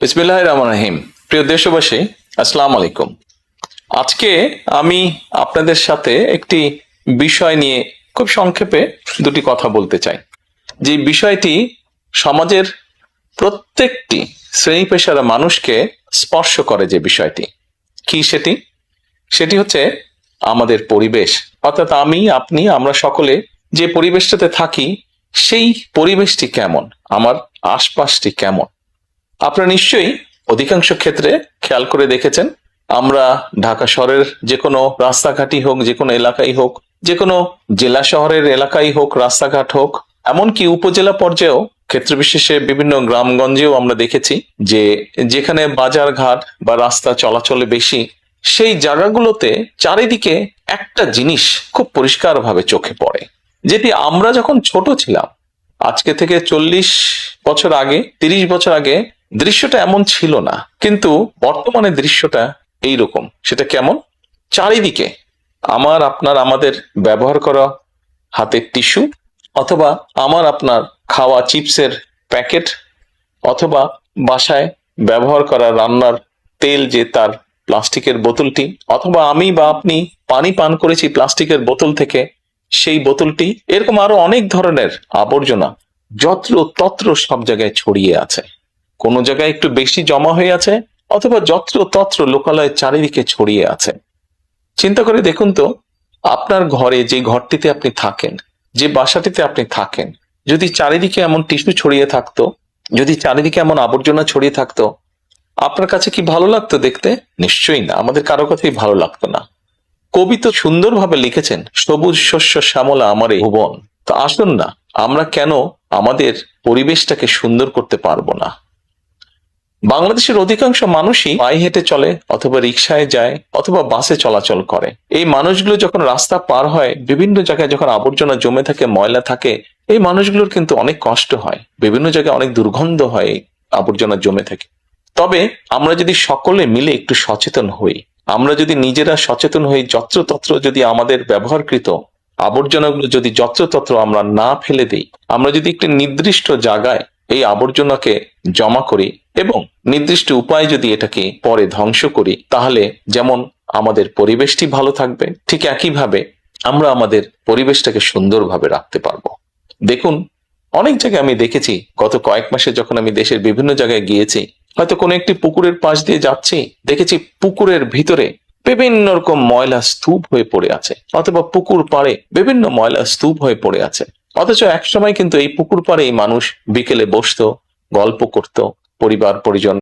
বিসমিল্লাহির রহমানির রহিম। প্রিয় দেশবাসী, আসসালামু আলাইকুম। আজকে আমি আপনাদের সাথে একটি বিষয় নিয়ে খুব সংক্ষেপে দুটি কথা বলতে চাই। যে বিষয়টি সমাজের প্রত্যেকটি শ্রেণী পেশার মানুষকে স্পর্শ করে। যে বিষয়টি কি সেটি সেটি হচ্ছে আমাদের পরিবেশ। অর্থাৎ আমি, আপনি, আমরা সকলে যে পরিবেশটাতে থাকি সেই পরিবেশটি কেমন, আমার আশপাশটি কেমন। আপনারা নিশ্চয়ই অধিকাংশ ক্ষেত্রে খেয়াল করে দেখেছেন, আমরা ঢাকা শহরের যে কোনো রাস্তাঘাটই হোক, যে কোনো এলাকাই হোক, যে কোনো জেলা শহরের এলাকাই হোক, রাস্তাঘাট হোক, এমনকি উপজেলা পর্যায়েও ক্ষেত্র বিশেষে বিভিন্ন গ্রামগঞ্জেও আমরা দেখেছি যে যেখানে বাজার ঘাট বা রাস্তা চলাচলে বেশি, সেই জায়গাগুলোতে চারিদিকে একটা জিনিস খুব পরিষ্কারভাবে চোখে পড়ে, যেটি আমরা যখন ছোট ছিলাম, আজকে থেকে 40 বছর আগে, 30 বছর আগে দৃশ্যটা এমন ছিল না, কিন্তু বর্তমানে দৃশ্যটা এইরকম। সেটা কেমন? চারিদিকে আমার আপনার আমাদের ব্যবহার করা হাতের টিস্যু, অথবা আমার আপনার খাওয়া চিপসের প্যাকেট, অথবা বাসায় ব্যবহার করা রান্নার তেল যে তার প্লাস্টিকের বোতলটি, অথবা আমি বা আপনি পানি পান করেছি প্লাস্টিকের বোতল থেকে সেই বোতলটি, এরকম আরো অনেক ধরনের আবর্জনা যত্র তত্র সব জায়গায় ছড়িয়ে আছে। কোনো জায়গায় একটু বেশি জমা হয়ে আছে, অথবা যত্র তত্র লোকালয়ে চারিদিকে ছড়িয়ে আছে। চিন্তা করে দেখুন তো, আপনার ঘরে, যে ঘরটিতে আপনি থাকেন, যে বাসাটিতে আপনি থাকেন, যদি চারিদিকে এমন টিস্যু ছড়িয়ে থাকতো, যদি চারিদিকে এমন আবর্জনা ছড়িয়ে থাকতো, আপনার কাছে কি ভালো লাগতো দেখতে? নিশ্চয়ই না, আমাদের কারো কথাই ভালো লাগতো না। কবি তো সুন্দরভাবে লিখেছেন, সবুজ শস্য শ্যামলা আমার এই ভুবন। তো আসুন না, আমরা কেন আমাদের পরিবেশটাকে সুন্দর করতে পারবো না? বাংলাদেশের অধিকাংশ মানুষই পায়ে হেঁটে চলে, অথবা রিকশায় যায়, অথবা বাসে চলাচল করে। এই মানুষগুলো যখন রাস্তা পার হয়, বিভিন্ন জায়গায় যখন আবর্জনা জমে থাকে, ময়লা থাকে, এই মানুষগুলোর কিন্তু অনেক কষ্ট হয়, বিভিন্ন জায়গায় অনেক দুর্গন্ধ হয় আবর্জনা জমে থাকে। তবে আমরা যদি সকলে মিলে একটু সচেতন হই, আমরা যদি নিজেরা সচেতন হই, যত্রতত্র যদি আমাদের ব্যবহারকৃত আবর্জনাগুলো যদি যত্রতত্র আমরা না ফেলে দিই, আমরা যদি একটি নির্দিষ্ট জায়গায় এই আবর্জনাকে জমা করি এবং নির্দিষ্ট উপায়ে যদি এটাকে পরে ধ্বংস করি, তাহলে যেমন আমাদের পরিবেশটি ভালো থাকবে, ঠিক একইভাবে আমরা আমাদের পরিবেশটাকে সুন্দরভাবে রাখতে পারবো। দেখুন, অনেক জায়গায় আমি দেখেছি, গত কয়েক মাসে যখন আমি দেশের বিভিন্ন জায়গায় গিয়েছি, হয়তো কোনো একটি পুকুরের পাশ দিয়ে যাচ্ছি, দেখেছি পুকুরের ভিতরে বিভিন্ন রকম ময়লা স্তূপ হয়ে পড়ে আছে, অথবা পুকুর পাড়ে বিভিন্ন ময়লা স্তূপ হয়ে পড়ে আছে। অথচ একসময় কিন্তু এই পুকুর পাড়ে মানুষ বিকেলে বসতো, গল্প করত, পরিবার পরিজন